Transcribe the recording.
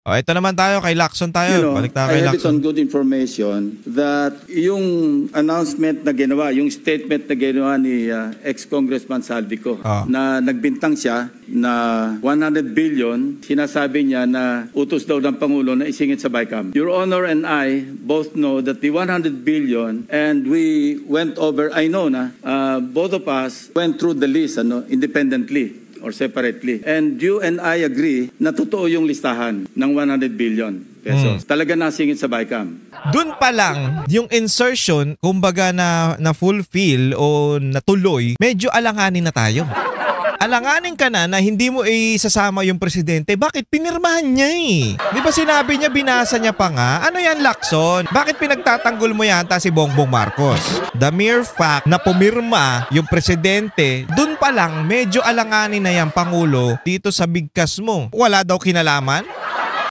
O, ito naman tayo, kay Lacson tayo. Balik tayo kay I have it Lacson. on good information that yung announcement na ginawa, yung statement na ginawa ni ex-Congressman Saldico, na nagbintang siya na 100 billion, sinasabi niya na utos daw ng Pangulo na isingit sa BICAM. Your Honor and I both know that the 100 billion, and we went over, I know na, both of us went through the list independently or separately. And you and I agree na totoo yung listahan ng 100 billion pesos. Talaga nasingit sa BICAM. Doon pa lang, yung insertion, kumbaga na fulfill o natuloy, medyo alanganin na tayo. Alanganin ka na hindi mo isasama yung presidente. Bakit? Pinirmahan niya eh. Di ba sinabi niya, binasa niya pa nga? Ano yan, Lacson? Bakit pinagtatanggol mo yata si Bongbong Marcos? The mere fact na pumirma yung presidente, dun pa lang medyo alanganin na yan, Pangulo, dito sa bigkas mo. Wala daw kinalaman?